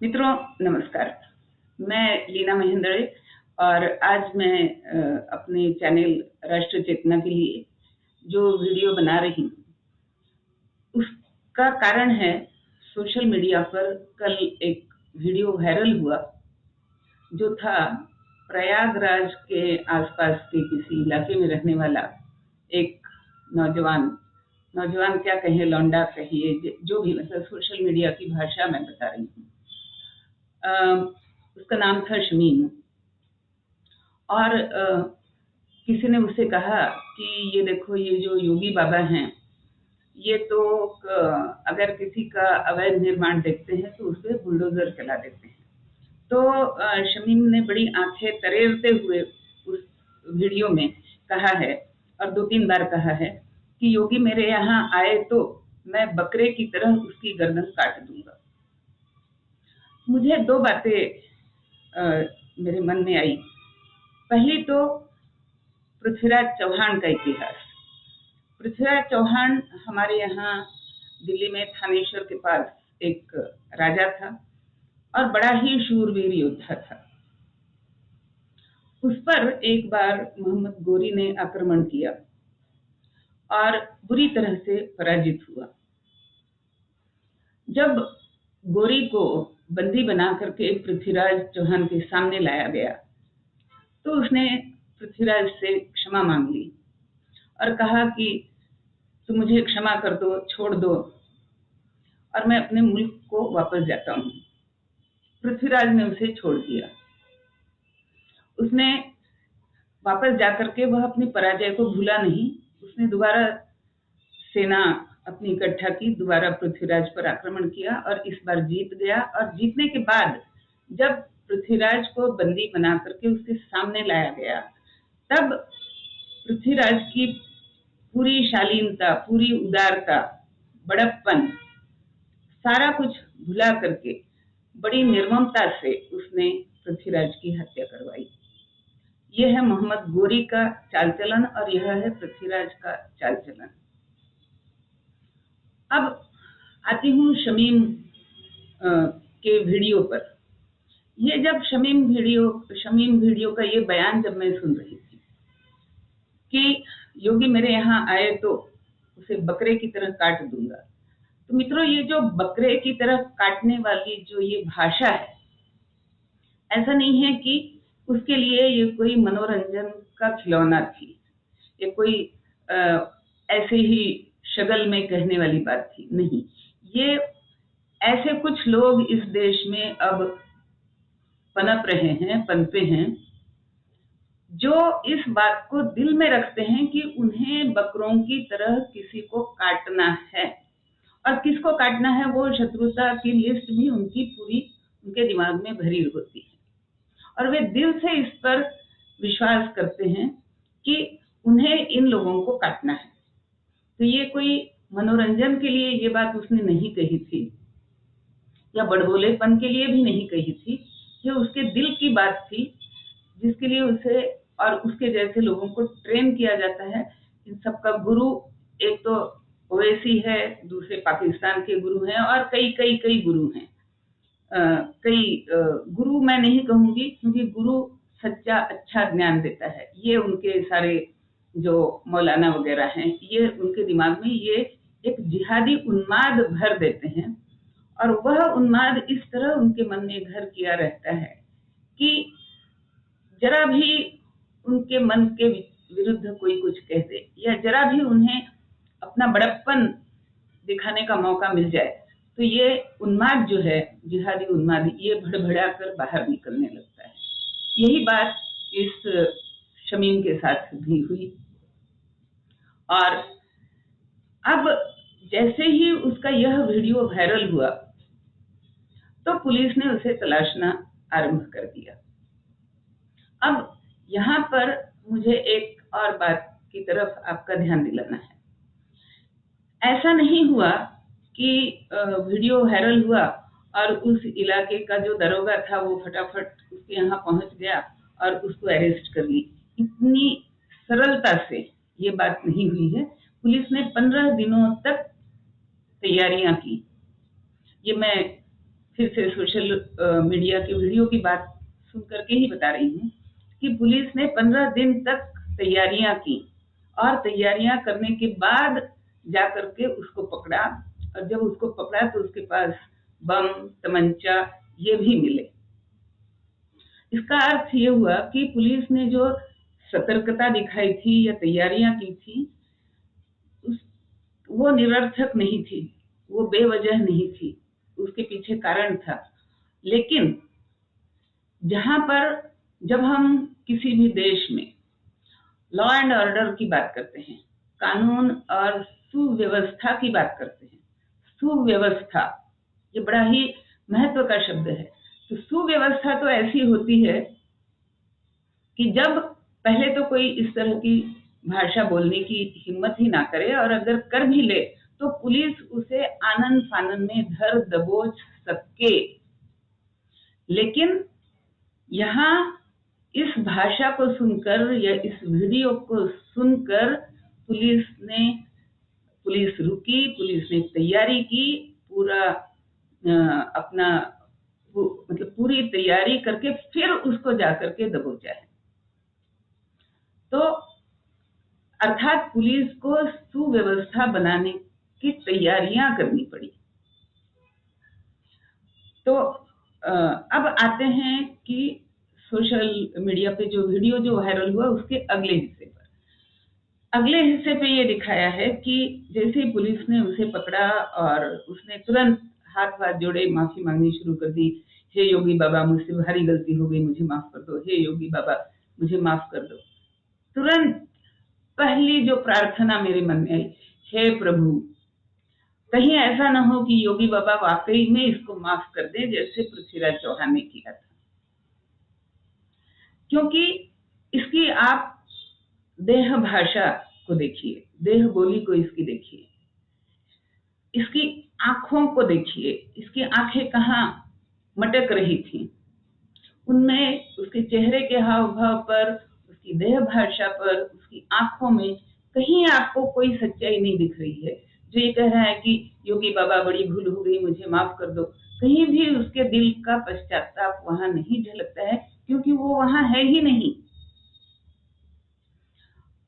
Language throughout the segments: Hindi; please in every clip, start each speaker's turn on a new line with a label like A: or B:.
A: मित्रों नमस्कार। मैं लीना महेंद्रे और आज मैं अपने चैनल राष्ट्र चेतना के लिए जो वीडियो बना रही हूँ उसका कारण है सोशल मीडिया पर कल एक वीडियो वायरल हुआ जो था प्रयागराज के आसपास के किसी इलाके में रहने वाला एक नौजवान क्या कहें, लौंडा कहिए, जो भी, मतलब सोशल मीडिया की भाषा मैं बता रही हूँ। उसका नाम था शमीम और किसी ने उससे कहा कि ये देखो, ये जो योगी बाबा हैं, ये तो अगर किसी का अवैध निर्माण देखते हैं तो उसे बुलडोजर चला देते हैं। तो शमीम ने बड़ी आंखें तरेरते हुए उस वीडियो में कहा है और 2-3 बार कहा है कि योगी मेरे यहाँ आए तो मैं बकरे की तरह उसकी गर्दन काट दूंगा। मुझे 2 बातें मेरे मन में आई। पहली तो पृथ्वीराज चौहान का इतिहास। पृथ्वीराज चौहान हमारे यहाँ दिल्ली में थानेश्वर के पास एक राजा था और बड़ा ही शूरवीर योद्धा था। उस पर एक बार मोहम्मद गोरी ने आक्रमण किया और बुरी तरह से पराजित हुआ। जब गोरी को बंदी बना करके पृथ्वीराज चौहान के सामने लाया गया तो उसने पृथ्वीराज से क्षमा मांग ली और कहा कि तुम मुझे क्षमा कर दो, छोड़ दो और मैं अपने मुल्क को वापस जाता हूँ। पृथ्वीराज ने उसे छोड़ दिया। उसने वापस जाकर के वह अपनी पराजय को भूला नहीं। उसने दोबारा सेना अपनी इकट्ठा की, दोबारा पृथ्वीराज पर आक्रमण किया और इस बार जीत गया। और जीतने के बाद जब पृथ्वीराज को बंदी बना करके उसके सामने लाया गया तब पृथ्वीराज की पूरी शालीनता, पूरी उदारता, बड़प्पन, सारा कुछ भुला करके बड़ी निर्ममता से उसने पृथ्वीराज की हत्या करवाई। यह है मोहम्मद गोरी का चाल चलन और यह है पृथ्वीराज का चाल चलन। अब आती हूँ शमीम के वीडियो पर। ये जब शमीम वीडियो का ये बयान जब मैं सुन रही थी कि योगी मेरे यहाँ आए तो उसे बकरे की तरह काट दूंगा, तो मित्रों ये जो बकरे की तरह काटने वाली जो ये भाषा है, ऐसा नहीं है कि उसके लिए ये कोई मनोरंजन का खिलौना थी, ये कोई ऐसे ही शगल में कहने वाली बात थी। नहीं, ये ऐसे कुछ लोग इस देश में अब पनप रहे हैं, पनपे हैं, जो इस बात को दिल में रखते हैं कि उन्हें बकरों की तरह किसी को काटना है। और किसको काटना है वो शत्रुता की लिस्ट भी उनके दिमाग में भरी होती है और वे दिल से इस पर विश्वास करते हैं कि उन्हें इन लोगों को काटना है। तो ये कोई मनोरंजन के लिए ये बात उसने नहीं कही थी या बड़बोलेपन के लिए भी नहीं कही थी। ये उसके दिल की बात थी जिसके लिए उसे और उसके जैसे लोगों को ट्रेन किया जाता है। इन सबका गुरु एक तो ओवैसी है, दूसरे पाकिस्तान के गुरु हैं और कई गुरु हैं। गुरु मैं नहीं कहूंगी क्योंकि गुरु सच्चा अच्छा ज्ञान देता है। ये उनके सारे जो मौलाना वगैरह हैं, ये उनके दिमाग में ये एक जिहादी उन्माद भर देते हैं और वह उन्माद इस तरह उनके मन में घर किया रहता है कि जरा भी उनके मन के विरुद्ध कोई कुछ कह दे या जरा भी उन्हें अपना बड़प्पन दिखाने का मौका मिल जाए तो ये उन्माद जो है, जिहादी उन्माद, ये भड़भड़ा कर बाहर निकलने लगता है। यही बात इस शमीम के साथ भी हुई। और अब जैसे ही उसका यह वीडियो वायरल हुआ तो पुलिस ने उसे तलाशना आरंभ कर दिया। अब यहाँ पर मुझे एक और बात की तरफ आपका ध्यान दिलाना है। ऐसा नहीं हुआ कि वीडियो वायरल हुआ और उस इलाके का जो दरोगा था वो फटाफट उसके यहाँ पहुंच गया और उसको अरेस्ट कर ली। इतनी सरलता से ये बात नहीं हुई है। पुलिस ने 15 दिनों तक तैयारियां की। ये मैं फिर से सोशल मीडिया के वीडियो की बात सुन करके ही बता रही हूँ कि पुलिस ने 15 दिन तक तैयारियां की और तैयारियां करने के बाद जा करके उसको पकड़ा, और जब उसको पकड़ा तो उसके पास बम, तमंचा ये भी मिले। इसका अर्थ ये हुआ कि पुलिस ने जो सतर्कता दिखाई थी या तैयारियां की थी वो निरर्थक नहीं थी, वो बेवजह नहीं थी, उसके पीछे कारण था। लेकिन जहां पर जब हम किसी भी देश में लॉ एंड ऑर्डर की बात करते हैं, कानून और सुव्यवस्था की बात करते हैं, सुव्यवस्था ये बड़ा ही महत्व का शब्द है। तो सुव्यवस्था तो ऐसी होती है कि जब पहले तो कोई इस तरह की भाषा बोलने की हिम्मत ही ना करे, और अगर कर भी ले तो पुलिस उसे आनन फानन में धर दबोच सके। लेकिन यहाँ इस भाषा को सुनकर या इस वीडियो को सुनकर पुलिस रुकी, पुलिस ने तैयारी की, पूरा अपना मतलब पूरी तैयारी करके फिर उसको जाकर के दबोचा है। तो अर्थात पुलिस को सुव्यवस्था बनाने की तैयारियां करनी पड़ी। तो अब आते हैं कि सोशल मीडिया पे जो वीडियो जो वायरल हुआ उसके अगले हिस्से पर। अगले हिस्से पे ये दिखाया है कि जैसे ही पुलिस ने उसे पकड़ा और उसने तुरंत हाथ हाथ जोड़े, माफी मांगनी शुरू कर दी। हे योगी बाबा, मुझसे भारी गलती हो गई, मुझे माफ कर दो। हे योगी बाबा, मुझे माफ कर दो। तुरंत पहली जो प्रार्थना मेरे मन में आई, हे प्रभु, कहीं ऐसा न हो कि योगी बाबा वाकई में इसको माफ कर दे जैसे पृथ्वीराज चौहान ने किया था। क्योंकि इसकी आप देह भाषा को देखिए, देह बोली को इसकी देखिए, इसकी आंखों को देखिए, इसकी आंखें कहाँ मटक रही थी, उनमें उसके चेहरे के हाव भाव पर, उसकी देह भाषा पर, उसकी आंखों में कहीं आपको कोई सच्चाई नहीं दिख रही है जो ये कह रहा है कि योगी बाबा बड़ी भूल हो गई, मुझे माफ कर दो। कहीं भी उसके दिल का पश्चाताप वहां नहीं झलकता है, क्योंकि वो वहां है ही नहीं।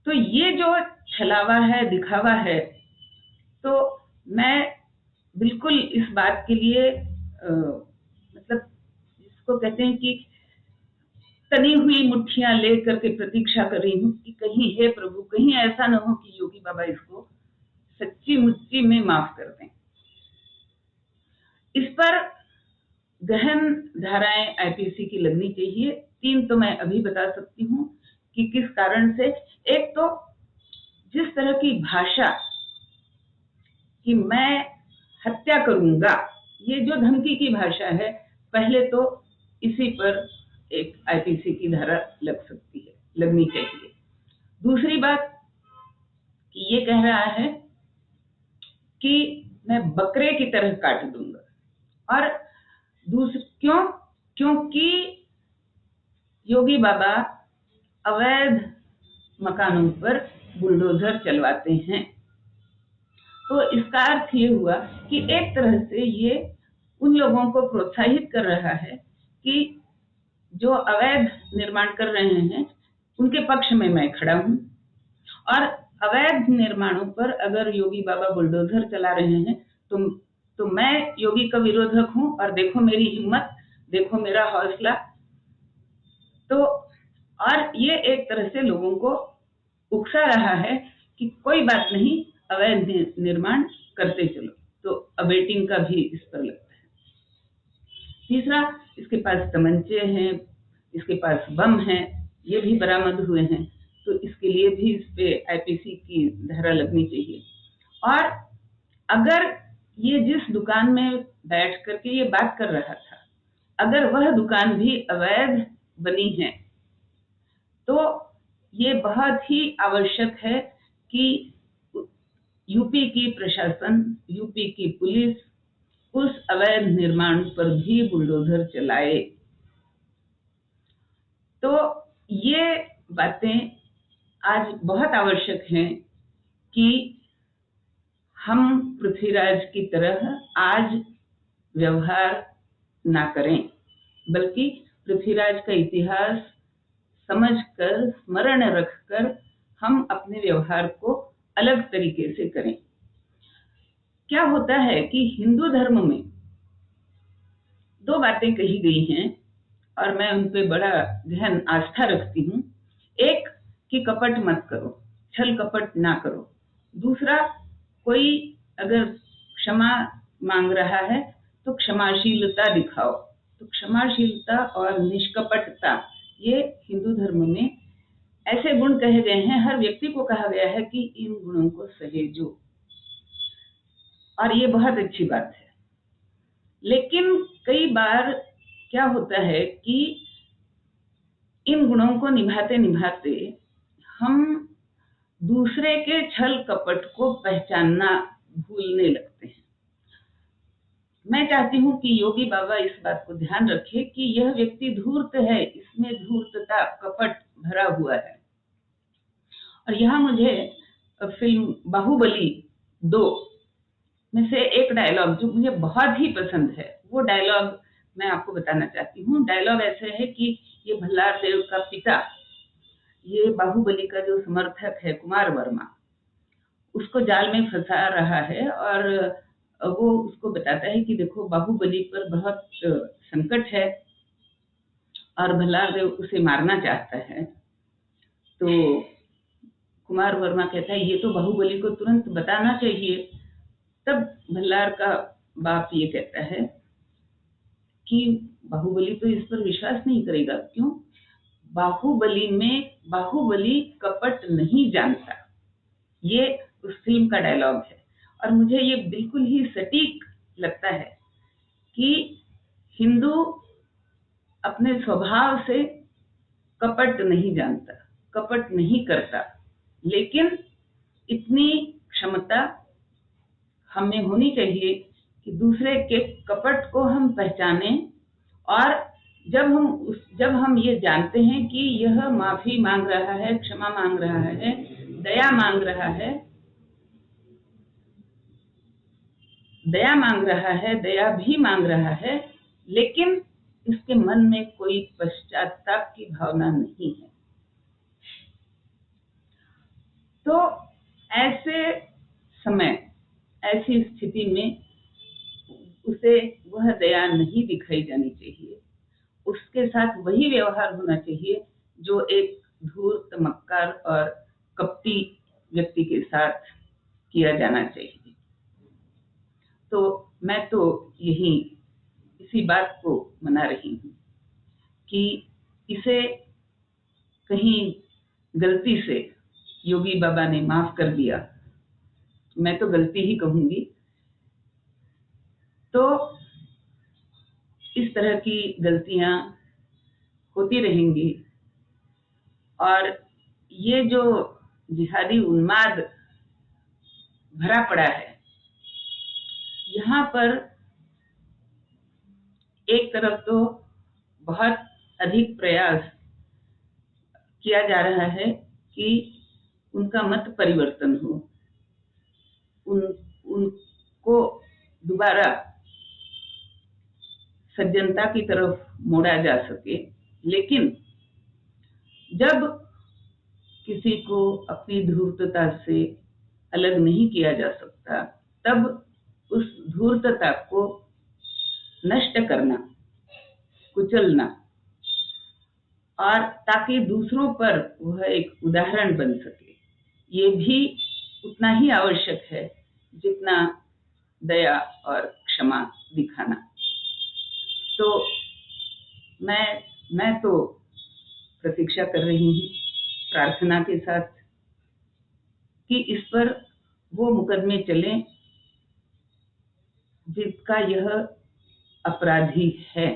A: तो ये जो छलावा है, दिखावा है, तो मैं बिल्कुल इस बात के लिए मतलब जिसको कहते हैं कि तनी हुई मुट्ठियां लेकर के प्रतीक्षा कर रही हूँ कि कहीं, हे प्रभु, कहीं ऐसा न हो कि योगी बाबा इसको सच्ची मुच्ची में माफ कर दें। इस पर गहन धाराएं आईपीसी की लगनी चाहिए। 3 तो मैं अभी बता सकती हूँ कि किस कारण से। एक तो जिस तरह की भाषा कि मैं हत्या करूंगा, ये जो धमकी की भाषा है, पहले तो इसी पर एक आईपीसी की धारा लग सकती है, लगनी चाहिए। दूसरी बात कि ये कह रहा है कि मैं बकरे की तरह काट दूंगा, और क्योंकि योगी बाबा अवैध मकानों पर बुलडोजर चलवाते हैं। तो इसका अर्थ ये हुआ कि एक तरह से ये उन लोगों को प्रोत्साहित कर रहा है कि जो अवैध निर्माण कर रहे हैं उनके पक्ष में मैं खड़ा हूं, और अवैध निर्माणों पर अगर योगी बाबा बुलडोजर चला रहे हैं तो मैं योगी का विरोधक हूं, और देखो मेरी हिम्मत, देखो मेरा हौसला। तो और ये एक तरह से लोगों को उकसा रहा है कि कोई बात नहीं, अवैध निर्माण करते चलो। तो अबेटिंग का भी इस पर लगता है। तीसरा, इसके पास तमंचे हैं, इसके पास बम हैं, ये भी बरामद हुए हैं, तो इसके लिए भी इस पे आईपीसी की धारा लगनी चाहिए। और अगर ये जिस दुकान में बैठ करके ये बात कर रहा था, अगर वह दुकान भी अवैध बनी है, तो ये बहुत ही आवश्यक है कि यूपी की प्रशासन, यूपी की पुलिस उस अवैध निर्माण पर भी बुलडोजर चलाए। तो ये बातें आज बहुत आवश्यक हैं कि हम पृथ्वीराज की तरह आज व्यवहार ना करें, बल्कि पृथ्वीराज का इतिहास समझकर, स्मरण रखकर हम अपने व्यवहार को अलग तरीके से करें। क्या होता है कि हिंदू धर्म में दो बातें कही गई हैं और मैं उन पे बड़ा गहन आस्था रखती हूँ। एक, कि कपट मत करो, छल कपट ना करो। दूसरा, कोई अगर क्षमा मांग रहा है तो क्षमाशीलता दिखाओ। तो क्षमाशीलता और निष्कपटता, ये हिंदू धर्म में ऐसे गुण कहे गए हैं, हर व्यक्ति को कहा गया है कि इन गुणों को सहेजो, और ये बहुत अच्छी बात है। लेकिन कई बार क्या होता है कि इन गुणों को निभाते निभाते हम दूसरे के छल कपट को पहचानना भूलने लगते हैं। मैं चाहती हूँ कि योगी बाबा इस बात को ध्यान रखे कि यह व्यक्ति धूर्त है, इसमें धूर्तता, कपट भरा हुआ है। और यहाँ मुझे फिल्म बाहुबली 2 में से एक डायलॉग जो मुझे बहुत ही पसंद है, वो डायलॉग मैं आपको बताना चाहती हूँ। डायलॉग ऐसे है कि ये भल्लार देव का पिता, ये बाहुबली का जो समर्थक है कुमार वर्मा, उसको जाल में फंसा रहा है और वो उसको बताता है कि देखो बाहुबली पर बहुत संकट है और भल्लार देव उसे मारना चाहता है। तो कुमार वर्मा कहता है ये तो बाहुबली को तुरंत बताना चाहिए। तब भल्लार का बाप ये कहता है कि बाहुबली तो इस पर विश्वास नहीं करेगा। क्यों? बाहुबली कपट नहीं जानता। ये उस फिल्म का डायलॉग है और मुझे ये बिल्कुल ही सटीक लगता है कि हिंदू अपने स्वभाव से कपट नहीं जानता, कपट नहीं करता, लेकिन इतनी क्षमता हमें होनी चाहिए कि दूसरे के कपट को हम पहचानें। और जब हम ये जानते हैं कि यह माफी मांग रहा है, क्षमा मांग रहा है, दया मांग रहा है, दया भी मांग रहा है, लेकिन इसके मन में कोई पश्चाताप की भावना नहीं है, तो ऐसे समय, ऐसी स्थिति में उसे वह दया नहीं दिखाई जानी चाहिए। उसके साथ वही व्यवहार होना चाहिए जो एक धूर्त, मक्कार और कपटी व्यक्ति के साथ किया जाना चाहिए। तो मैं तो यही इसी बात को मना रही हूँ कि इसे कहीं गलती से योगी बाबा ने माफ कर दिया, मैं तो गलती ही कहूंगी। तो इस तरह की गलतियां होती रहेंगी और ये जो जिहादी उन्माद भरा पड़ा है, यहाँ पर एक तरफ तो बहुत अधिक प्रयास किया जा रहा है कि उनका मत परिवर्तन हो, उनको दोबारा सज्जनता की तरफ मोड़ा जा सके। लेकिन जब किसी को अपनी धूर्तता से अलग नहीं किया जा सकता, तब उस धूर्तता को नष्ट करना, कुचलना, और ताकि दूसरों पर वह एक उदाहरण बन सके, ये भी उतना ही आवश्यक है जितना दया और क्षमा दिखाना। तो मैं तो प्रतीक्षा कर रही हूँ प्रार्थना के साथ कि इस पर वो मुकदमे चलें जिसका यह अपराधी है।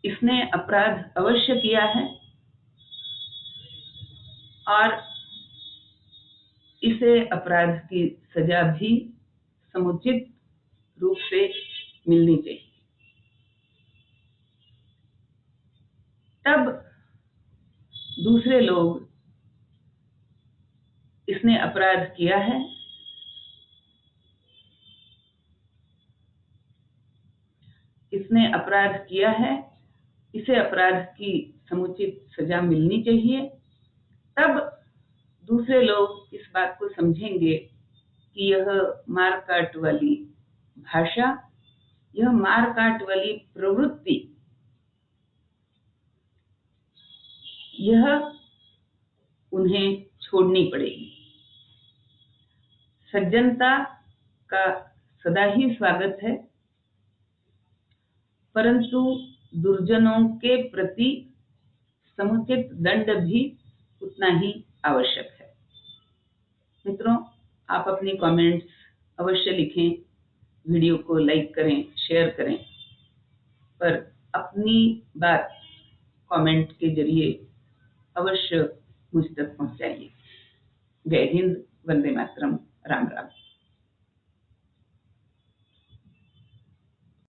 A: इसने अपराध अवश्य किया है और इसे अपराध की सजा भी समुचित रूप से मिलनी चाहिए। तब दूसरे लोग, इसने अपराध किया है इसने अपराध किया है, इसे अपराध की समुचित सजा मिलनी चाहिए, तब दूसरे लोग इस बात को समझेंगे कि यह मारकाट वाली भाषा, यह मारकाट वाली प्रवृत्ति, यह उन्हें छोड़नी पड़ेगी। सज्जनता का सदा ही स्वागत है, परंतु दुर्जनों के प्रति समुचित दंड भी उतना ही आवश्यक है। मित्रों, आप अपनी कमेंट्स अवश्य लिखें, वीडियो को लाइक करें, शेयर करें, पर अपनी बात कमेंट के जरिए अवश्य मुझ तक पहुंचाइए। जय हिंद, वंदे मातरम।